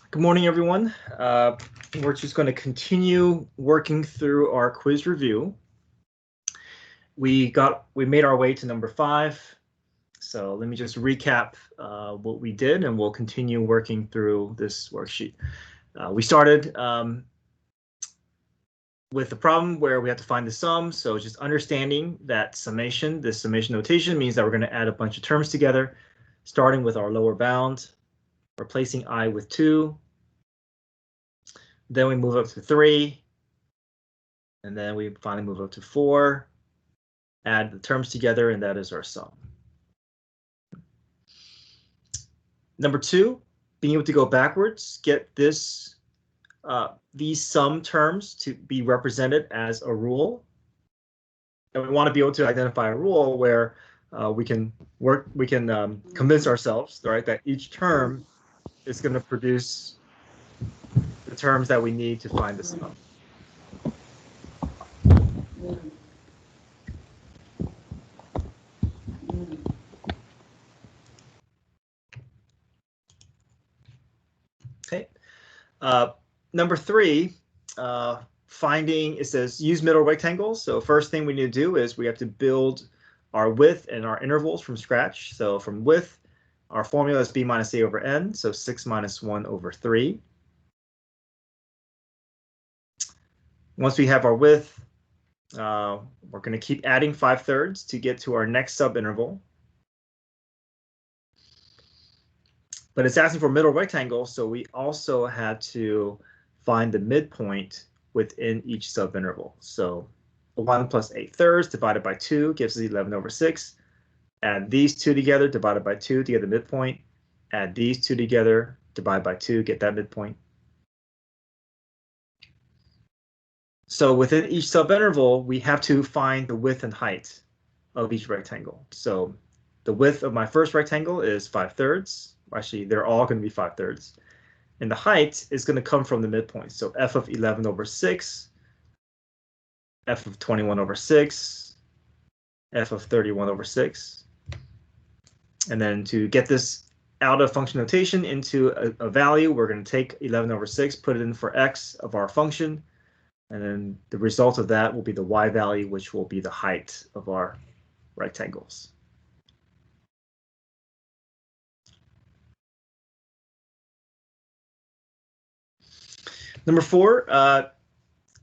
Good morning, everyone. We're just going to continue working through our quiz review. We made our way to number 5. So let me just recap what we did, and we'll continue working through this worksheet. We started with the problem where we have to find the sum. So just understanding that summation, this summation notation means that we're going to add a bunch of terms together, starting with our lower bound, replacing I with 2. Then we move up to 3. And then we finally move up to 4. Add the terms together, and that is our sum. Number 2, being able to go backwards, get this these sum terms to be represented as a rule. And we want to be able to identify a rule where we can convince ourselves, right, that each term is going to produce the terms that we need to find the sum. Okay. Number 3, finding, it says use middle rectangles. So first thing we need to do is we have to build our width and our intervals from scratch. So from width, our formula is b minus a over n, so 6 minus 1 over 3. Once we have our width, we're going to keep adding 5/3 to get to our next subinterval. But it's asking for middle rectangle, so we also had to find the midpoint within each subinterval. So 1 plus 8/3 divided by 2 gives us 11 over 6. Add these two together, divided by 2 to get the midpoint. Add these two together, divide by 2, get that midpoint. So within each subinterval, we have to find the width and height of each rectangle. So the width of my first rectangle is 5/3. Actually, they're all going to be 5/3. And the height is going to come from the midpoint. So f of 11 over 6, f of 21 over 6, f of 31 over 6. And then to get this out of function notation into a value, we're going to take 11 over 6, put it in for x of our function. And then the result of that will be the y value, which will be the height of our rectangles. Number 4,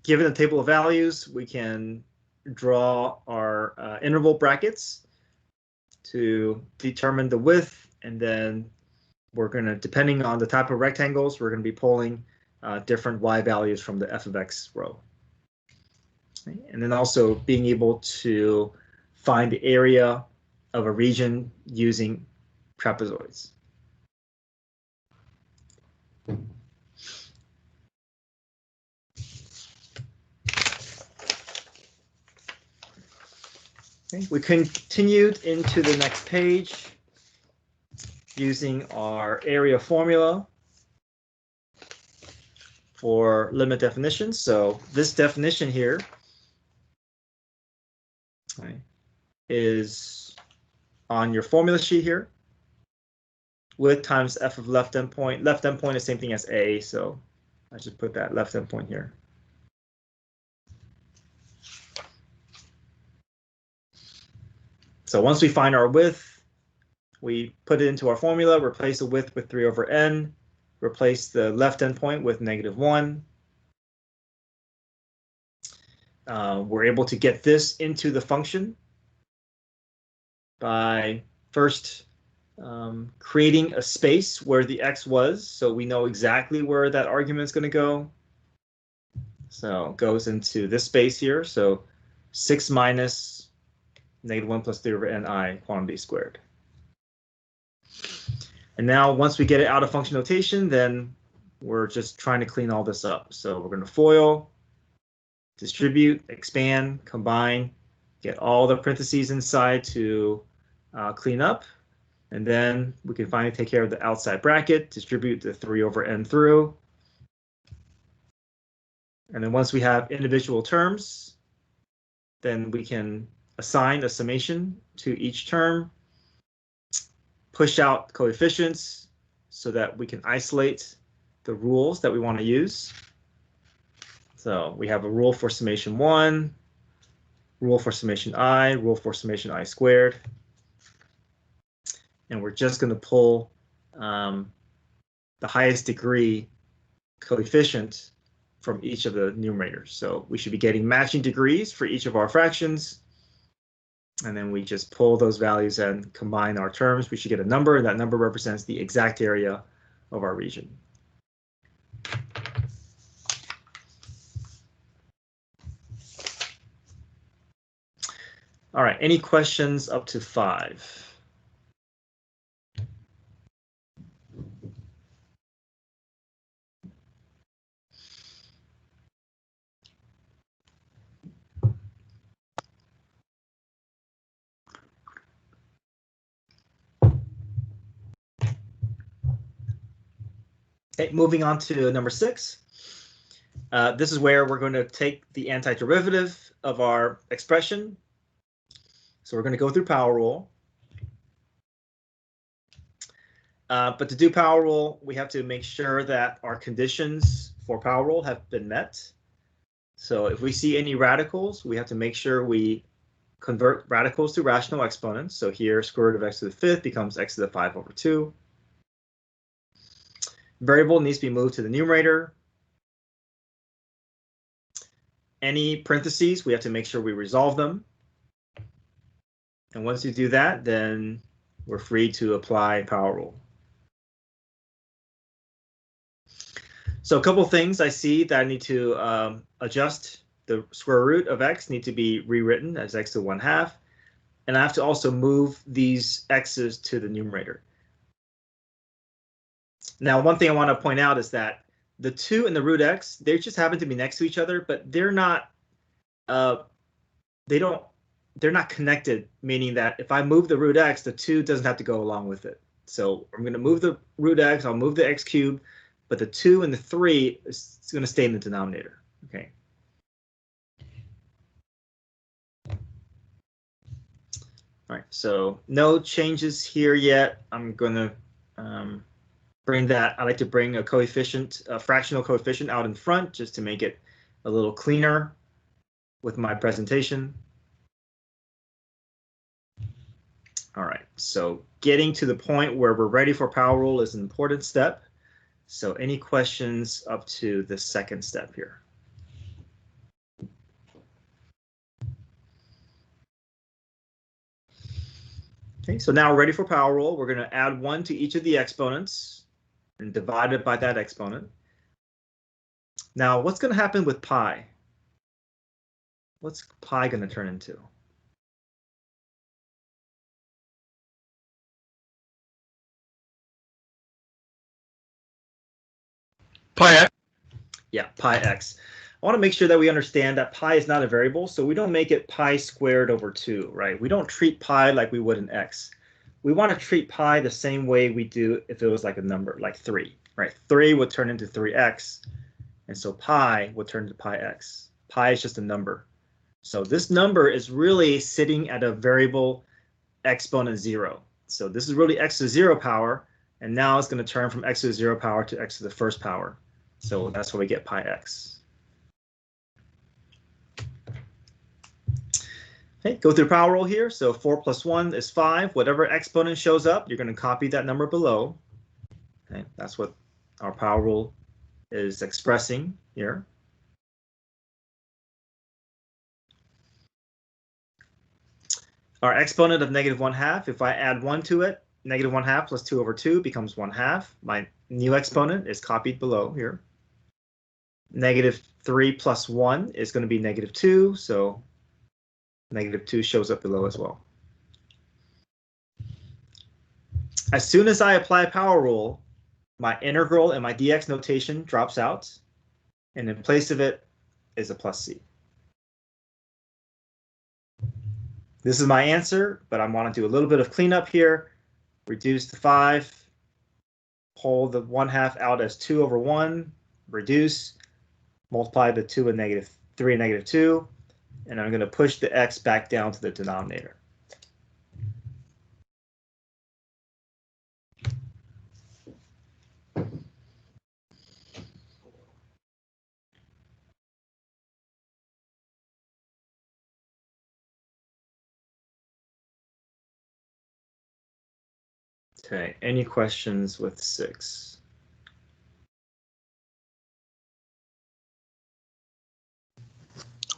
given the table of values, we can draw our interval brackets to determine the width, and then we're going to, depending on the type of rectangles, we're going to be pulling different y values from the f of x row. Okay. And then also being able to find the area of a region using trapezoids. Okay. We continued into the next page using our area formula for limit definitions. So this definition here is on your formula sheet here. Width times f of left endpoint. Left endpoint is same thing as a, so I just put that left endpoint here. So once we find our width, we put it into our formula, replace the width with 3 over n, replace the left endpoint with -1. We're able to get this into the function by first creating a space where the x was, so we know exactly where that argument is going to go. So it goes into this space here, so 6 minus -1 plus 3 over ni quantity squared. And now once we get it out of function notation, then we're just trying to clean all this up. So we're going to FOIL, distribute, expand, combine, get all the parentheses inside to clean up. And then we can finally take care of the outside bracket, distribute the 3 over n through. And then once we have individual terms, then we can assign a summation to each term, push out coefficients so that we can isolate the rules that we want to use. So we have a rule for summation 1, rule for summation I, rule for summation I squared. And we're just going to pull the highest degree coefficient from each of the numerators. So we should be getting matching degrees for each of our fractions. And then we just pull those values and combine our terms. We should get a number, and that number represents the exact area of our region. All right, any questions up to 5? Okay, moving on to number 6. This is where we're going to take the antiderivative of our expression. So we're going to go through power rule. But to do power rule, we have to make sure that our conditions for power rule have been met. So if we see any radicals, we have to make sure we convert radicals to rational exponents. So here, square root of x to the 5th becomes x to the 5 over 2. Variable needs to be moved to the numerator. Any parentheses, we have to make sure we resolve them. And once you do that, then we're free to apply power rule. So a couple of things I see that I need to adjust. The square root of x need to be rewritten as x to the 1/2. And I have to also move these x's to the numerator. Now, one thing I want to point out is that the 2 and the root x, they just happen to be next to each other, but they're not they're not connected, meaning that if I move the root x, the 2 doesn't have to go along with it. So I'm going to move the root x, I'll move the x cubed, but the 2 and the 3 is going to stay in the denominator. Okay. All right, so no changes here yet. I'm going to bring that. I like to bring a coefficient, a fractional coefficient out in front just to make it a little cleaner with my presentation. All right, so getting to the point where we're ready for power rule is an important step. So any questions up to the second step here? Okay, so now we're ready for power rule. We're going to add 1 to each of the exponents and divide it by that exponent. Now, what's going to happen with pi? What's pi going to turn into? Pi x. Yeah, pi x. I want to make sure that we understand that pi is not a variable, so we don't make it pi squared over 2, right? We don't treat pi like we would an x. We want to treat pi the same way we do if it was like a number, like 3, right? 3 would turn into 3x, and so pi would turn into pi x. Pi is just a number. So this number is really sitting at a variable exponent 0. So this is really x to the 0 power, and now it's going to turn from x to the 0 power to x to the 1st power. So that's where we get pi x. Okay, go through power rule here. So 4 plus 1 is 5. Whatever exponent shows up, you're going to copy that number below. Okay, that's what our power rule is expressing here. Our exponent of negative 1/2, if I add 1 to it, negative 1/2 plus 2 over 2 becomes 1/2. My new exponent is copied below here. Negative 3 plus 1 is going to be negative 2, so negative 2 shows up below as well. As soon as I apply power rule, my integral and my dx notation drops out, and in place of it is a plus c. This is my answer, but I want to do a little bit of cleanup here. Reduce the 5, pull the 1/2 out as 2 over 1, reduce, multiply the 2 and negative 3 and negative 2, and I'm going to push the x back down to the denominator. Okay, any questions with 6?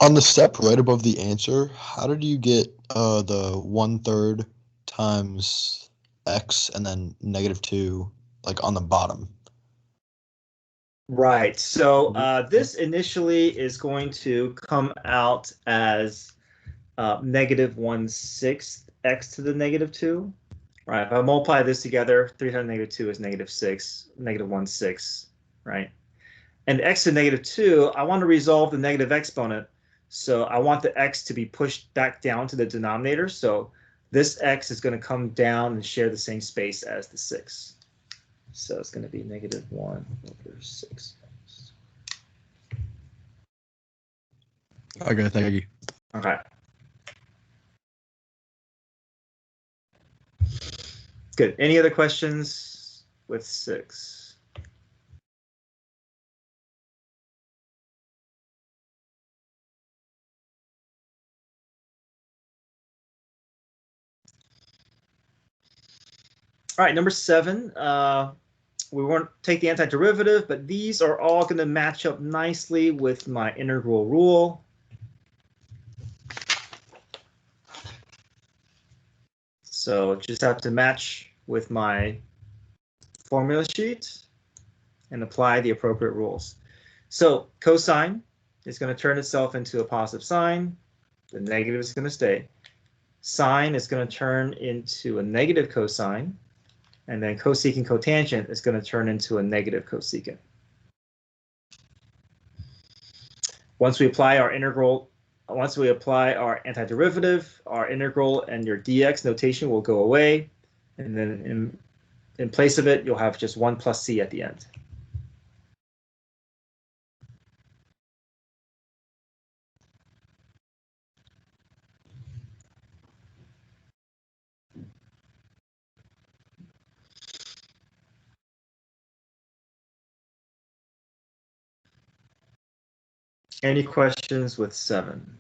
On the step right above the answer, how did you get the 1/3 times x and then -2 like on the bottom? Right. So this initially is going to come out as -1/6 x to the -2. Right. If I multiply this together, 3 times -2 is -6, -1/6, right? And x to -2, I want to resolve the negative exponent. So I want the x to be pushed back down to the denominator. So this x is going to come down and share the same space as the 6. So it's going to be -1/6. Okay, thank you. Okay. Good. Any other questions with 6? All right, number 7. We won't take the antiderivative, but these are all going to match up nicely with my integral rule. So just have to match with my formula sheet and apply the appropriate rules. So cosine is going to turn itself into a positive sign. The negative is going to stay. Sine is going to turn into a negative cosine. And then cosecant cotangent is going to turn into a negative cosecant. Once we apply our integral, once we apply our antiderivative, our integral and your dx notation will go away. And then in place of it, you'll have just 1 plus c at the end. Any questions with 7?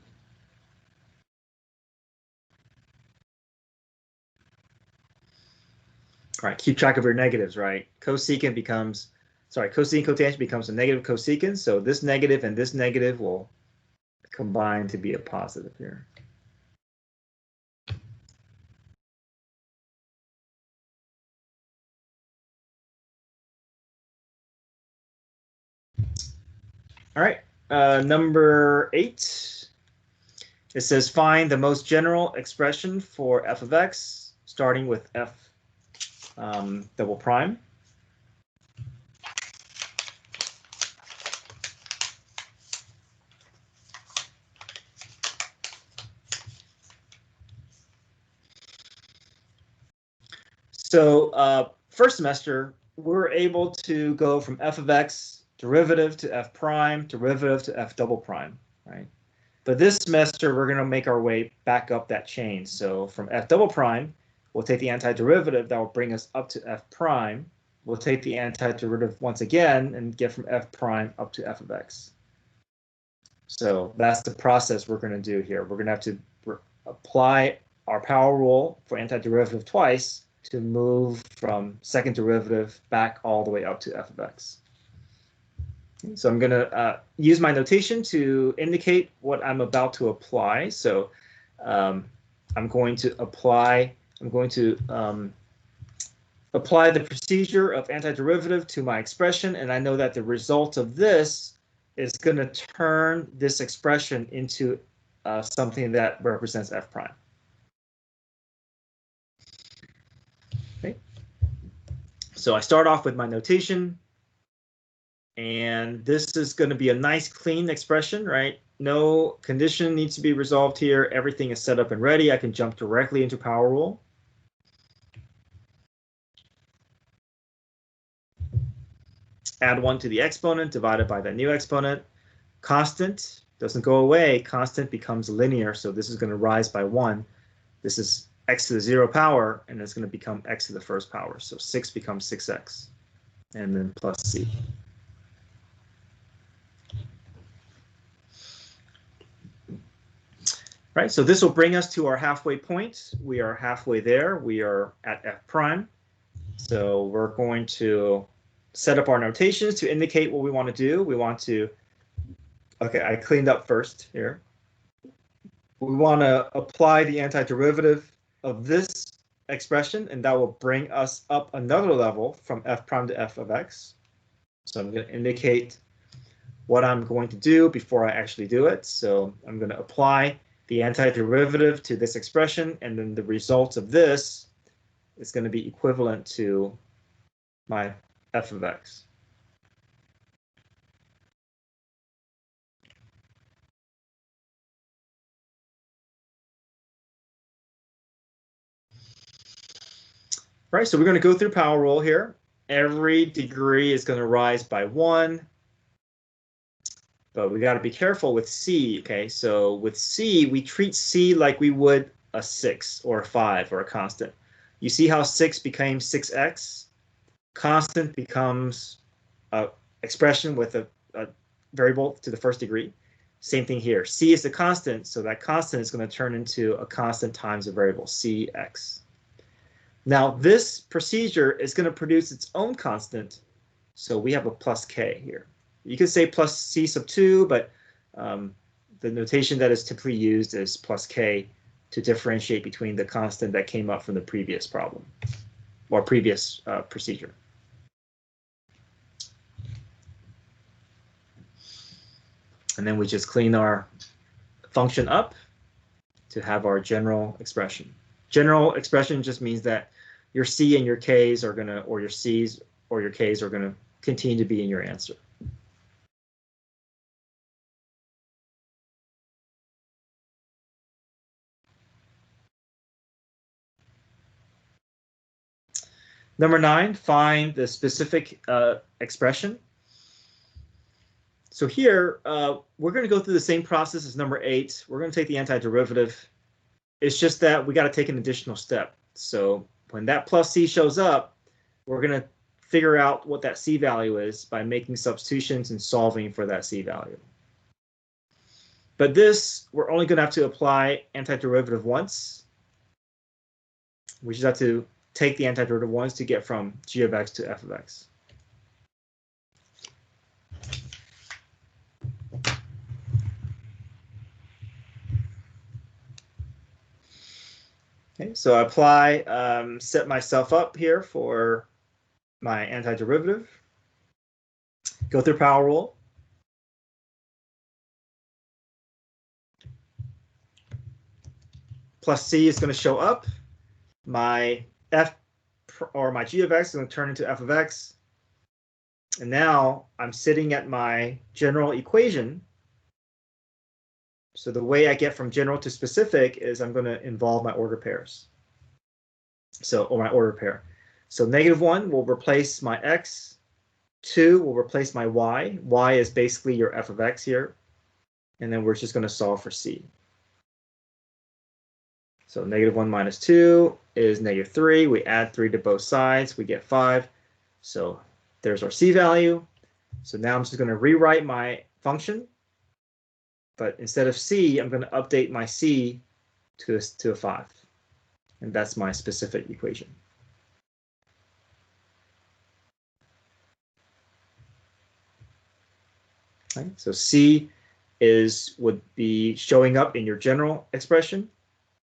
All right, keep track of your negatives, right? Cosecant cotangent becomes a negative cosecant, so this negative and this negative will combine to be a positive here. All right, number 8. It says find the most general expression for f of x, starting with f double prime. So first semester, we're able to go from f of x derivative to f prime, derivative to f double prime, right? But this semester, we're going to make our way back up that chain. So from f double prime, we'll take the antiderivative that will bring us up to f prime. We'll take the antiderivative once again and get from f prime up to f of x. So that's the process we're going to do here. We're going to have to apply our power rule for antiderivative twice to move from second derivative back all the way up to f of x. So I'm going to use my notation to indicate what I'm about to apply. So I'm going to apply the procedure of antiderivative to my expression, and I know that the result of this is going to turn this expression into something that represents f prime. Okay. So I start off with my notation. And this is going to be a nice, clean expression, right? No condition needs to be resolved here. Everything is set up and ready. I can jump directly into power rule. Add 1 to the exponent divided by the new exponent. Constant doesn't go away. Constant becomes linear, so this is going to rise by 1. This is x to the 0 power, and it's going to become x to the first power. So 6 becomes 6x, and then plus c. Right, so this will bring us to our halfway point. We are halfway there. We are at f prime. So we're going to set up our notations to indicate what we want to do. We want to, okay, I cleaned up first here. We want to apply the antiderivative of this expression, and that will bring us up another level from f prime to f of x. So I'm going to indicate what I'm going to do before I actually do it. So I'm going to apply the antiderivative to this expression, and then the result of this is going to be equivalent to my f of x. Right, so we're going to go through power rule here. Every degree is going to rise by 1. But we got to be careful with C, okay? So with C, we treat C like we would a 6 or a 5 or a constant. You see how 6 became 6x? Constant becomes an expression with a variable to the first degree. Same thing here. C is the constant, so that constant is going to turn into a constant times a variable, Cx. Now, this procedure is going to produce its own constant, so we have a plus k here. You could say plus c sub 2, but the notation that is typically used is plus k to differentiate between the constant that came up from the previous problem or previous procedure. And then we just clean our function up to have our general expression. General expression just means that your c and your k's are going to, or your c's or your k's are going to continue to be in your answer. Number 9, find the specific expression. So here, we're going to go through the same process as number 8. We're going to take the antiderivative. It's just that we got to take an additional step. So when that plus c shows up, we're going to figure out what that c value is by making substitutions and solving for that c value. But this, we're only going to have to apply antiderivative once. We just have to take the antiderivative once to get from g of x to f of x. Okay, so I apply, set myself up here for my antiderivative. Go through power rule. Plus c is going to show up. My f or my g of x is going to turn into f of x. And now I'm sitting at my general equation. So the way I get from general to specific is I'm going to involve my order pairs. So, or my order pair. So -1 will replace my x. 2 will replace my y. Y is basically your f of x here. And then we're just going to solve for c. So -1 minus 2 is -3. We add 3 to both sides. We get 5. So there's our c value. So now I'm just going to rewrite my function. But instead of c, I'm going to update my c to a 5. And that's my specific equation. Okay, so c would be showing up in your general expression.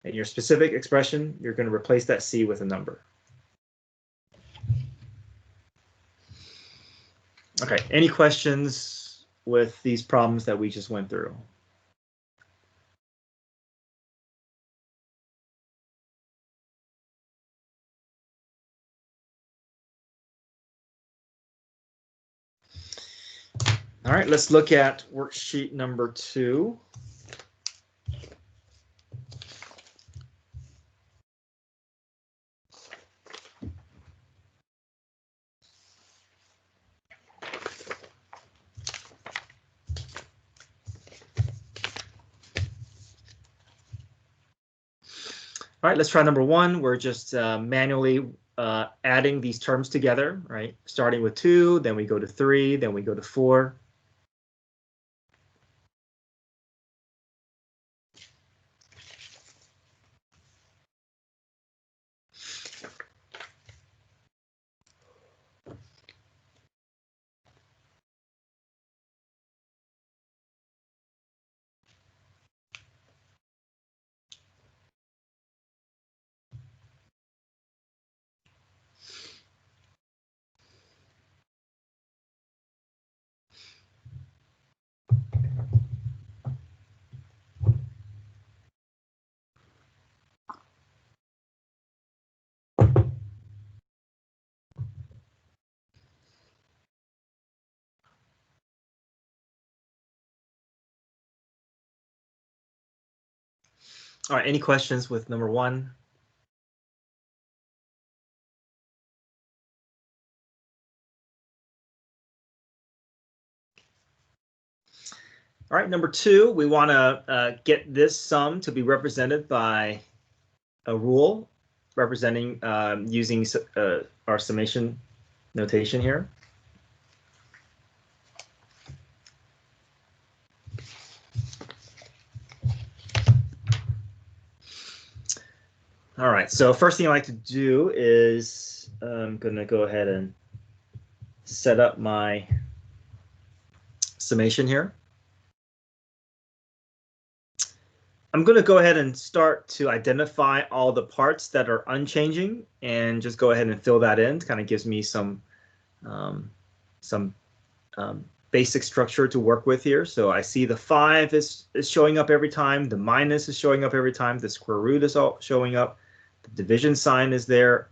In your specific expression, you're going to replace that c with a number. Okay, any questions with these problems that we just went through? All right, let's look at worksheet number 2. All right, let's try number 1. We're just manually adding these terms together, right? Starting with 2, then we go to 3, then we go to 4. All right, any questions with number 1? All right, number 2, we want to get this sum to be represented by a rule representing using our summation notation here. All right, so first thing I like to do is I'm going to go ahead and set up my summation here. I'm going to go ahead and start to identify all the parts that are unchanging and just go ahead and fill that in. It kind of gives me some basic structure to work with here. So I see the 5 is showing up every time. The minus is showing up every time. The square root is all showing up. The division sign is there.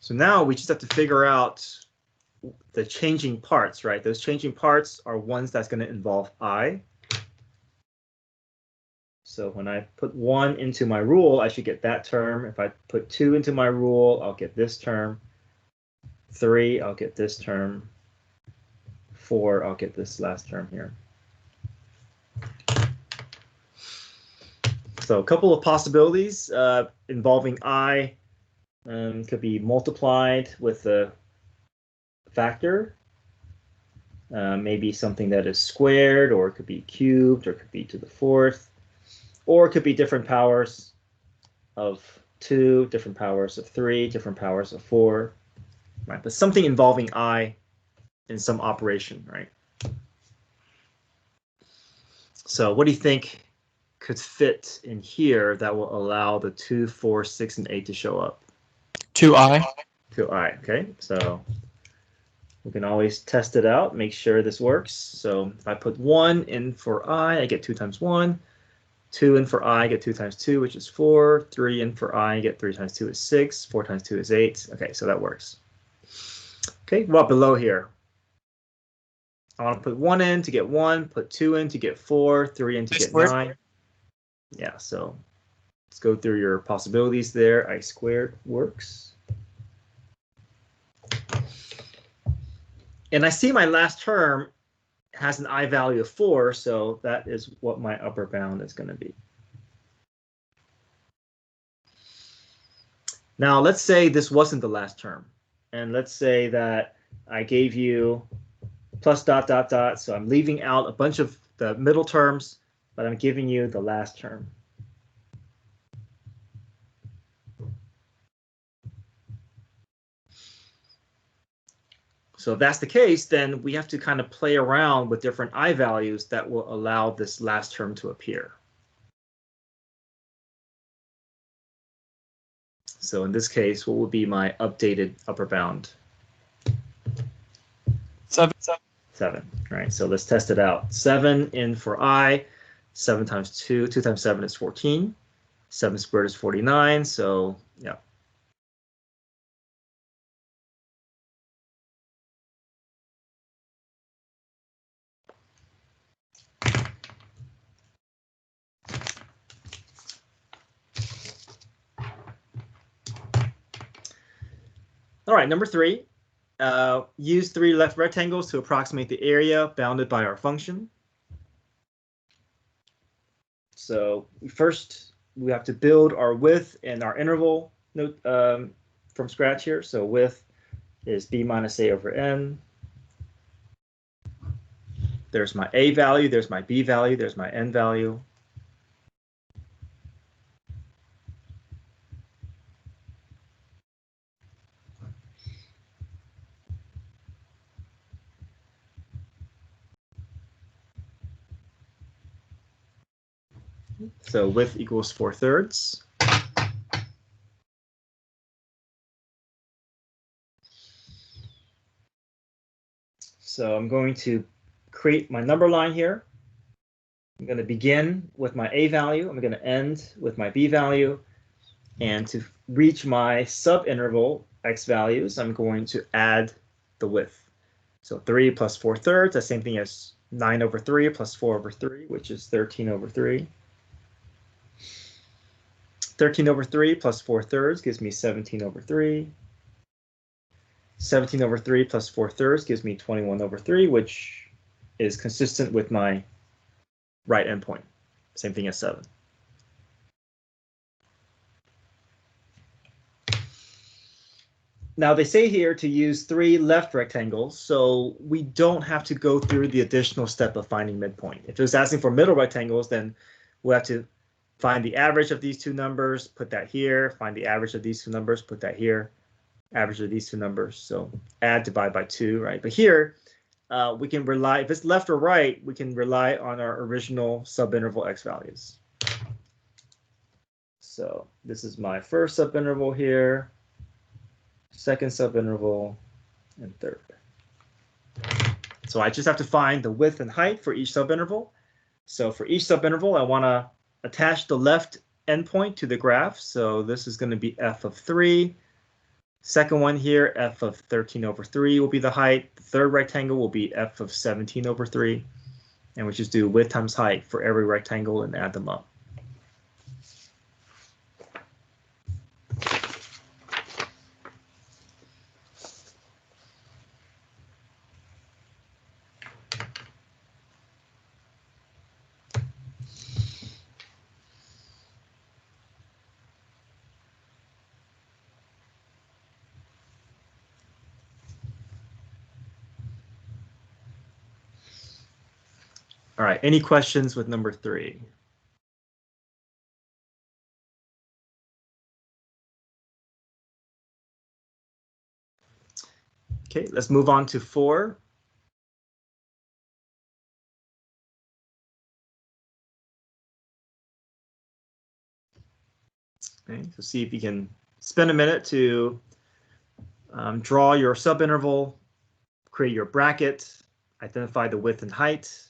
So now we just have to figure out the changing parts, right? Those changing parts are ones that's going to involve I. So when I put 1 into my rule, I should get that term. If I put 2 into my rule, I'll get this term. 3, I'll get this term. 4, I'll get this last term here. So a couple of possibilities involving I could be multiplied with a factor. Maybe something that is squared, or it could be cubed, or it could be to the 4th, or it could be different powers of 2, different powers of 3, different powers of 4, right? But something involving I in some operation, right? So what do you think could fit in here that will allow the 2, 4, 6, and 8 to show up? 2i. 2i, okay? So we can always test it out, make sure this works. So if I put 1 in for I get 2 times 1. 2 in for I, get 2 times 2, which is 4. 3 in for I, get 3 times 2 is 6. 4 times 2 is 8. Okay, so that works. Okay, well, below here, I want to put 1 in to get 1, put 2 in to get 4, 3 in to get 9. Yeah, so let's go through your possibilities there. I squared works. And I see my last term has an I value of 4, so that is what my upper bound is going to be. Now, let's say this wasn't the last term. And let's say that I gave you plus dot, dot, dot. So I'm leaving out a bunch of the middle terms, but I'm giving you the last term. So if that's the case, then we have to kind of play around with different I values that will allow this last term to appear. So in this case, what would be my updated upper bound? 7. 7, right? So let's test it out. 7 in for I, 7 times 2, 2 times 7 is 14. 7 squared is 49, so yeah. All right, number 3. Use 3 left rectangles to approximate the area bounded by our function. So first, we have to build our width and our interval note from scratch here. So width is b minus a over n. There's my a value, there's my b value, there's my n value. So width equals 4/3. So I'm going to create my number line here. I'm going to begin with my a value. I'm going to end with my b value. And to reach my subinterval x values, I'm going to add the width. So 3 plus 4/3, the same thing as 9 over 3 plus 4 over 3, which is 13 over 3. 13 over 3 plus 4/3 gives me 17 over 3. 17 over 3 plus 4/3 gives me 21 over 3, which is consistent with my right endpoint. Same thing as 7. Now they say here to use 3 left rectangles, so we don't have to go through the additional step of finding midpoint. If it was asking for middle rectangles, then we'll have to find the average of these two numbers, put that here, find the average of these two numbers, put that here, average of these two numbers. So add, divide by 2, right? But here, we can rely, if it's left or right, we can rely on our original subinterval x values. So this is my first subinterval here, second subinterval, and third. So I just have to find the width and height for each subinterval. So for each subinterval, I want to attach the left endpoint to the graph. So this is going to be f of 3. Second one here, f of 13 over 3 will be the height. The third rectangle will be f of 17 over 3. And we just do width times height for every rectangle and add them up. All right, any questions with number 3? Okay, let's move on to 4. Okay, so see if you can spend a minute to draw your subinterval, create your bracket, identify the width and height.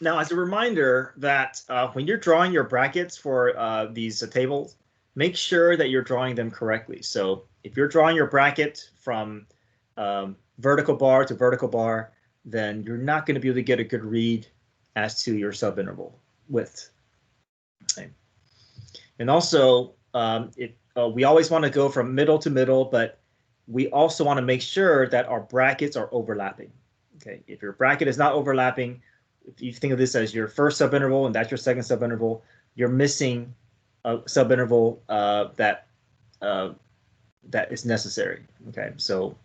Now, as a reminder that when you're drawing your brackets for these tables, make sure that you're drawing them correctly. So if you're drawing your bracket from vertical bar to vertical bar, then you're not going to be able to get a good read as to your subinterval width. Okay. And also, we always want to go from middle to middle, but we also want to make sure that our brackets are overlapping. Okay, if your bracket is not overlapping, if you think of this as your first subinterval and that's your second subinterval, you're missing a subinterval that is necessary. Okay, so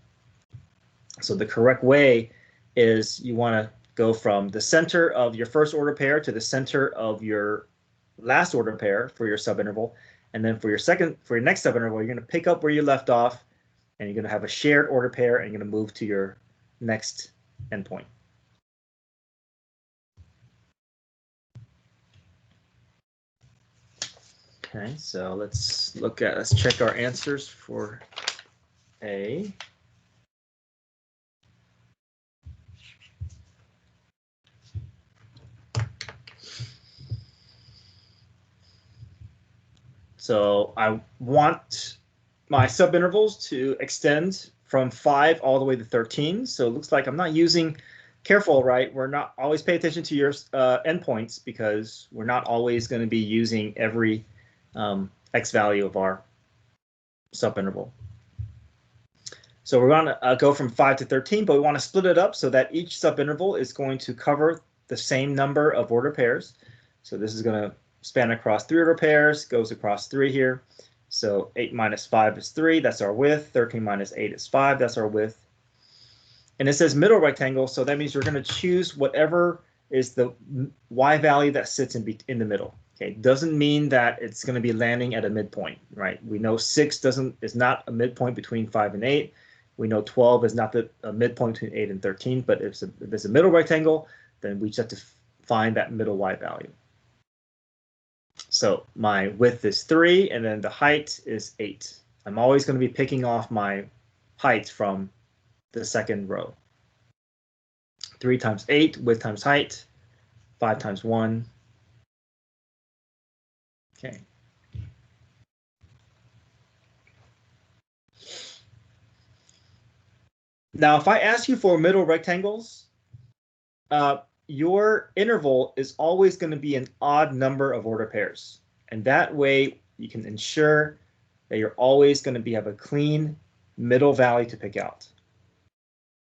the correct way is you want to go from the center of your first order pair to the center of your last order pair for your subinterval, and then for your next subinterval, you're going to pick up where you left off, and you're going to have a shared order pair, and you're going to move to your next endpoint. Okay, so let's check our answers for A. So I want my subintervals to extend from 5 all the way to 13. So it looks like I'm not using, careful, right? We're not always pay attention to your endpoints because we're not always going to be using every x value of our subinterval. So we're going to go from 5 to 13, but we want to split it up so that each subinterval is going to cover the same number of order pairs. So this is going to span across 3 order pairs, goes across 3 here. So 8 minus 5 is 3, that's our width. 13 minus 8 is 5, that's our width. And it says middle rectangle, so that means you're going to choose whatever is the y value that sits in the middle. Okay, doesn't mean that it's going to be landing at a midpoint, right? We know 6 is not a midpoint between 5 and 8. We know 12 is not a midpoint between 8 and 13, but if it's a middle rectangle, then we just have to find that middle y value. So my width is 3, and then the height is 8. I'm always going to be picking off my height from the second row. 3 times 8, width times height, 5 times 1. Okay. Now, if I ask you for middle rectangles, your interval is always going to be an odd number of order pairs. And that way you can ensure that you're always going to have a clean middle value to pick out.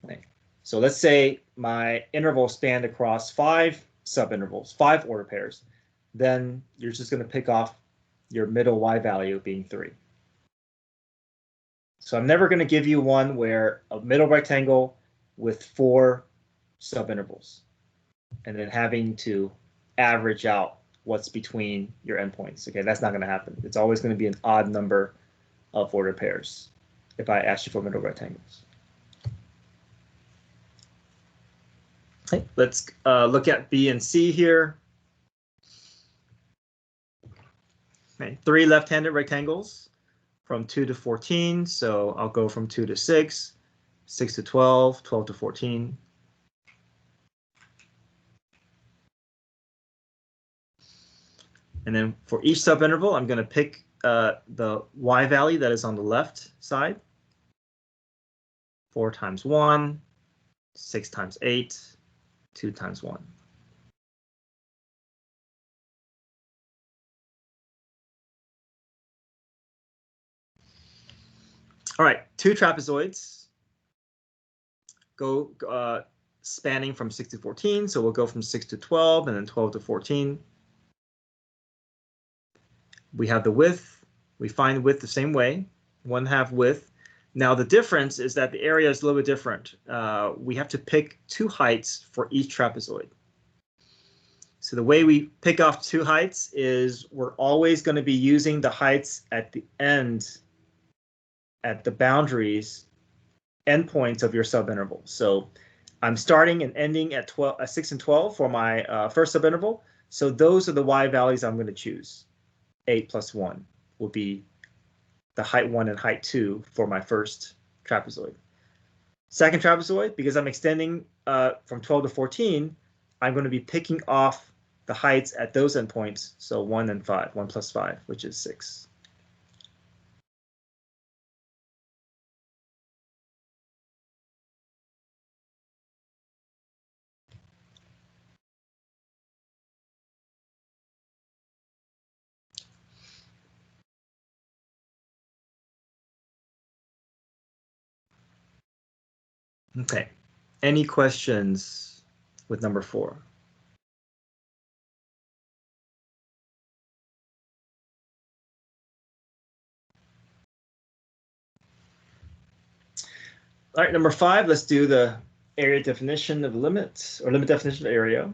Okay. So let's say my interval spanned across 5 subintervals, 5 order pairs. Then you're just going to pick off your middle y value being 3. So I'm never going to give you one where a middle rectangle with 4 subintervals and then having to average out what's between your endpoints. Okay, that's not going to happen. It's always going to be an odd number of order pairs if I ask you for middle rectangles. Okay, let's look at B and C here. Okay, 3 left-handed rectangles from 2 to 14. So I'll go from 2 to 6, 6 to 12, 12 to 14. And then for each subinterval, I'm going to pick the y value that is on the left side. 4 times 1, 6 times 8, 2 times 1. All right, 2 trapezoids go spanning from 6 to 14. So we'll go from 6 to 12 and then 12 to 14. We have the width. We find width the same way, 1/2 width. Now the difference is that the area is a little bit different. We have to pick 2 heights for each trapezoid. So the way we pick off 2 heights is we're always going to be using the heights at the end, at the boundaries, endpoints of your subinterval. So I'm starting and ending at 6 and 12 for my first subinterval. So those are the y values I'm going to choose. 8 plus 1 will be the height 1 and height 2 for my first trapezoid. Second trapezoid, because I'm extending from 12 to 14, I'm going to be picking off the heights at those endpoints. So 1 and 5, 1 plus 5, which is 6. Okay, any questions with number 4? All right, number 5, let's do the area definition of limit, or limit definition of area.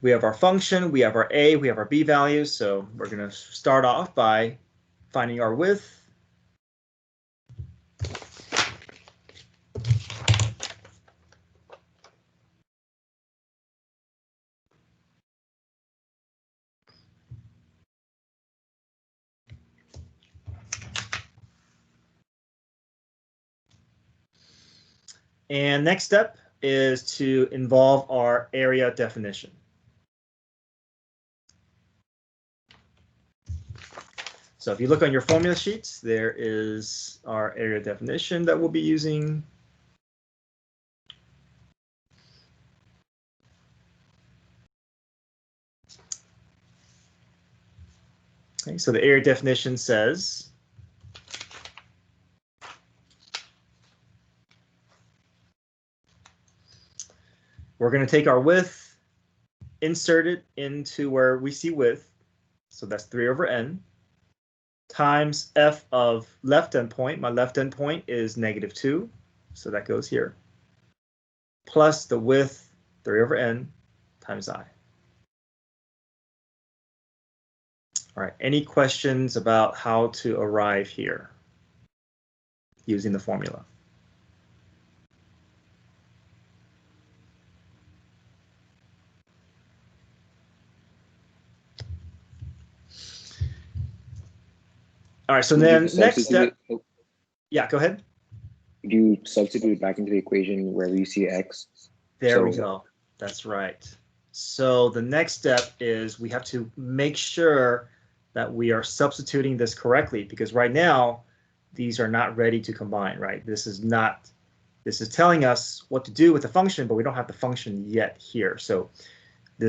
We have our function, we have our a, we have our b values. So we're going to start off by finding our width. And next step is to involve our area definition. So if you look on your formula sheets, there is our area definition that we'll be using. Okay, so the area definition says we're going to take our width, insert it into where we see width. So that's 3 over n times f of left endpoint. My left endpoint is -2, so that goes here. plus the width 3 over n times I. All right, any questions about how to arrive here using the formula? All right, so then next step. Yeah, go ahead. Do you substitute back into the equation wherever you see x? There we go. That's right. So the next step is we have to make sure that we are substituting this correctly, because right now these are not ready to combine, right? This is telling us what to do with the function, but we don't have the function yet here. So the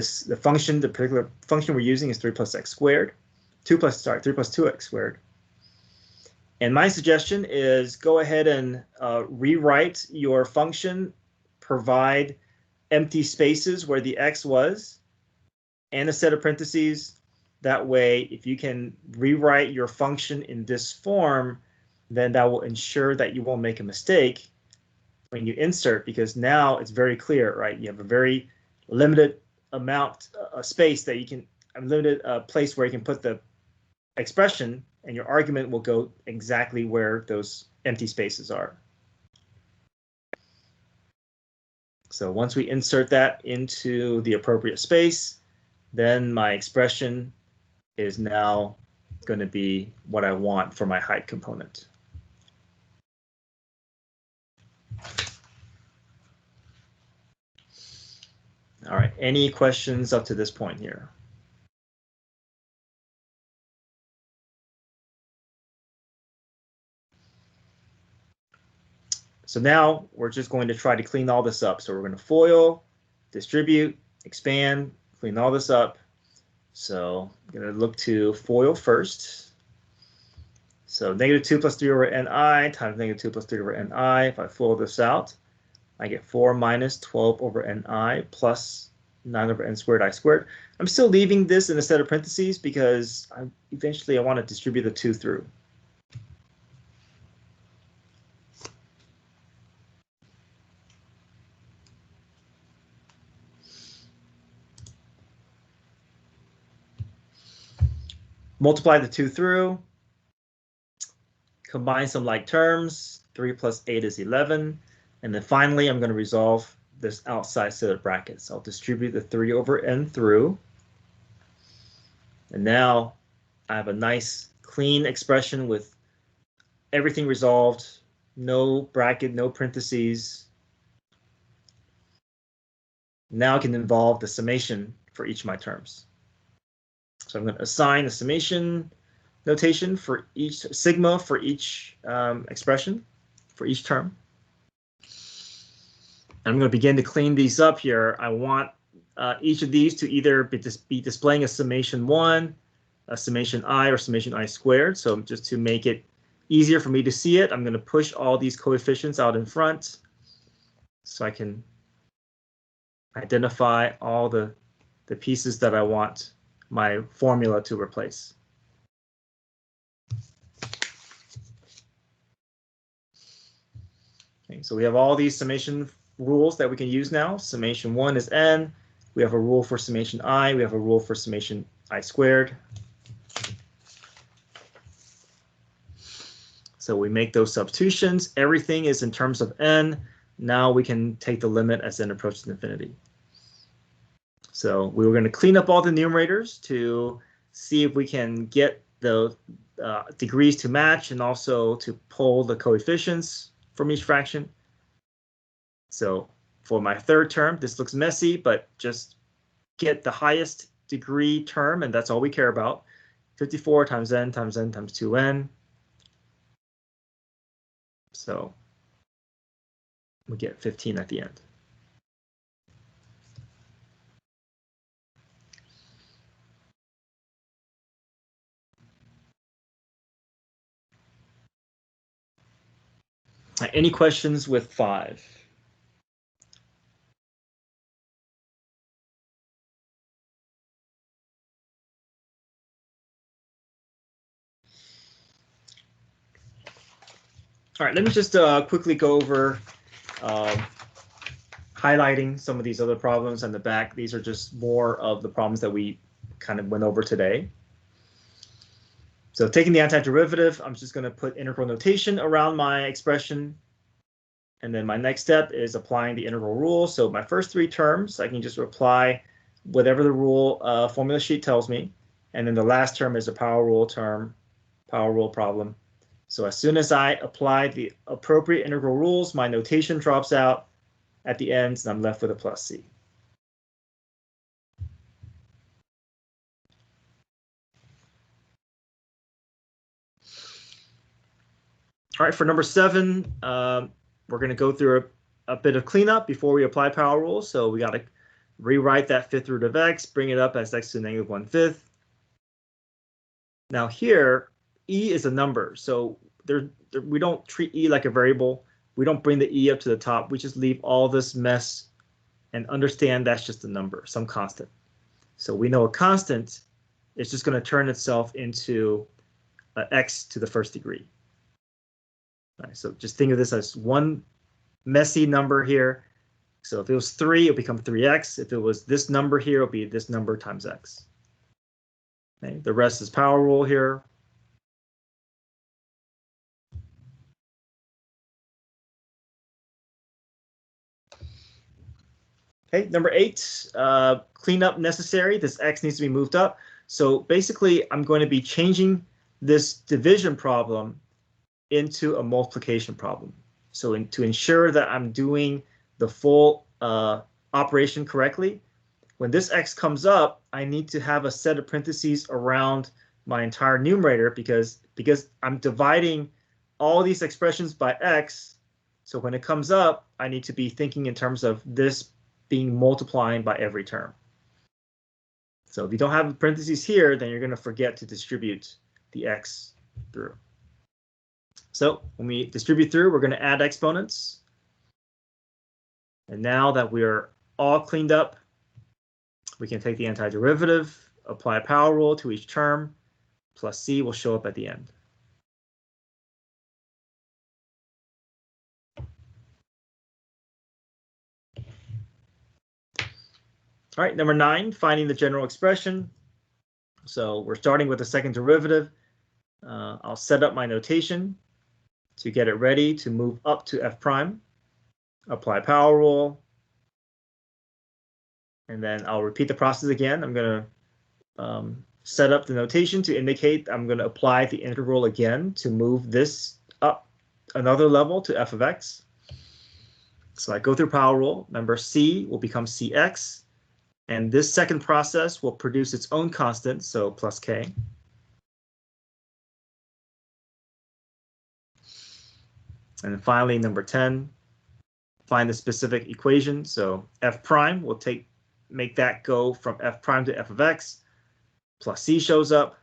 particular function we're using is 3 plus x squared, 3 plus 2x squared. And my suggestion is go ahead and rewrite your function, provide empty spaces where the x was, and a set of parentheses. That way, if you can rewrite your function in this form, then that will ensure that you won't make a mistake when you insert, because now it's very clear, right? You have a very limited amount of space that you can, a limited place where you can put the expression, and your argument will go exactly where those empty spaces are. So once we insert that into the appropriate space, then my expression is now going to be what I want for my height component. All right, any questions up to this point here? So now we're just going to try to clean all this up. So we're going to FOIL, distribute, expand, clean all this up. So I'm going to look to FOIL first. So negative 2 plus 3 over ni times negative 2 plus 3 over ni. If I FOIL this out, I get 4 minus 12 over ni plus 9 over n squared I squared. I'm still leaving this in a set of parentheses because eventually I want to distribute the 2 through. Multiply the 2 through, combine some like terms, 3 plus 8 is 11, and then finally I'm going to resolve this outside set of brackets. I'll distribute the 3 over n through, and now I have a nice clean expression with everything resolved, no bracket, no parentheses. Now I can involve the summation for each of my terms. So I'm going to assign a summation notation for each sigma for each expression, for each term. I'm going to begin to clean these up here. I want each of these to either be displaying a summation 1, a summation I, or summation I squared. So just to make it easier for me to see it, I'm going to push all these coefficients out in front so I can identify all the pieces that I want my formula to replace. Okay, so we have all these summation rules that we can use now. Summation 1 is n. We have a rule for summation I. We have a rule for summation I squared. So we make those substitutions. Everything is in terms of n. Now we can take the limit as n approaches infinity. So we were going to clean up all the numerators to see if we can get the degrees to match and also to pull the coefficients from each fraction. So for my third term, this looks messy, but just get the highest degree term, and that's all we care about. 54 times n times n times 2n. So we get 15 at the end. Any questions with 5? All right, let me just quickly go over highlighting some of these other problems on the back. These are just more of the problems that we kind of went over today. So taking the antiderivative, I'm just going to put integral notation around my expression. And then my next step is applying the integral rule. So my first three terms, I can just apply whatever the rule formula sheet tells me. And then the last term is a power rule term, power rule problem. So as soon as I apply the appropriate integral rules, my notation drops out at the ends, and I'm left with a plus c. All right, for number 7, we're going to go through a bit of cleanup before we apply power rules. So we got to rewrite that fifth root of x, bring it up as x to the negative 1/5. Now here, e is a number, so we don't treat e like a variable. We don't bring the e up to the top. We just leave all this mess and understand that's just a number, some constant. So we know a constant is just going to turn itself into x to the first degree. All right, so just think of this as one messy number here. So if it was 3, it'll become 3x. If it was this number here, it'll be this number times x. Okay, the rest is power rule here. Okay, number 8, cleanup necessary. This x needs to be moved up. So basically, I'm going to be changing this division problem into a multiplication problem. So to ensure that I'm doing the full operation correctly, when this x comes up, I need to have a set of parentheses around my entire numerator because I'm dividing all these expressions by x. So when it comes up, I need to be thinking in terms of this being multiplying by every term. So if you don't have parentheses here, then you're going to forget to distribute the x through. So when we distribute through, we're going to add exponents. And now that we're all cleaned up, we can take the antiderivative, apply a power rule to each term, plus c will show up at the end. All right, number 9, finding the general expression. So we're starting with the second derivative. I'll set up my notation to get it ready to move up to f prime, apply power rule, and then I'll repeat the process again. I'm going to set up the notation to indicate I'm going to apply the integral again to move this up another level to f of x. So I go through power rule. Remember, c will become cx, and this second process will produce its own constant, so plus k. And then finally, number 10, find the specific equation. So f prime will make that go from f prime to f of x, plus c shows up.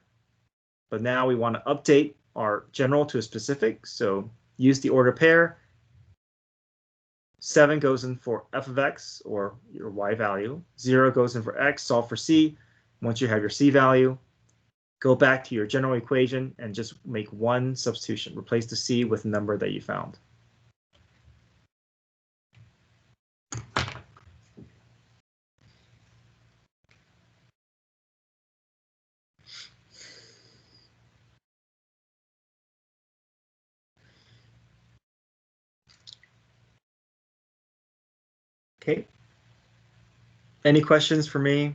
But now we want to update our general to a specific. So use the order pair. 7 goes in for f of x, or your y value. 0 goes in for x, solve for c. Once you have your c value, go back to your general equation and just make one substitution. Replace the c with the number that you found. Okay. Any questions for me?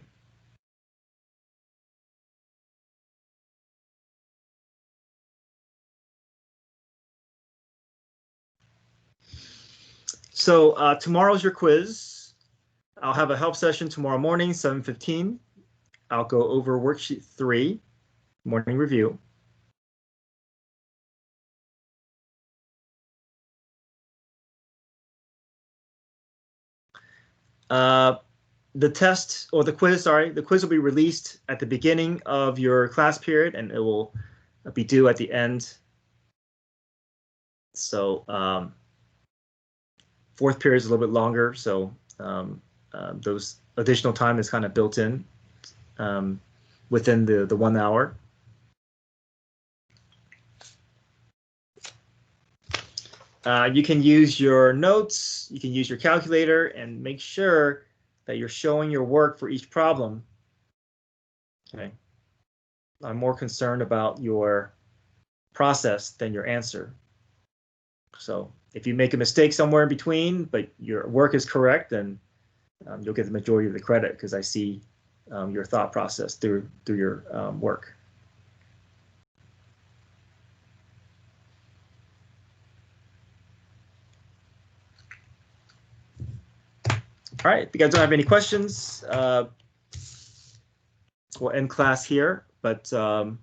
So tomorrow's your quiz. I'll have a help session tomorrow morning, 7:15. I'll go over worksheet 3, morning review. The test, or the quiz, sorry, the quiz will be released at the beginning of your class period, and it will be due at the end. So fourth period is a little bit longer, so those additional time is kind of built in within the 1 hour. You can use your notes, you can use your calculator, and make sure that you're showing your work for each problem. Okay. I'm more concerned about your process than your answer. So if you make a mistake somewhere in between, but your work is correct, then you'll get the majority of the credit because I see your thought process through your work. All right, if you guys don't have any questions, we'll end class here, but go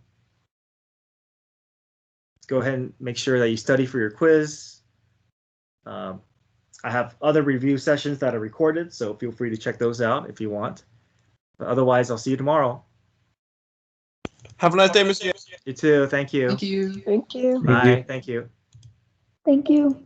ahead and make sure that you study for your quiz. I have other review sessions that are recorded, so feel free to check those out if you want. But otherwise, I'll see you tomorrow. Have a nice day, Mr. You too. Thank you. Thank you. Thank you. Bye. Thank you. Thank you.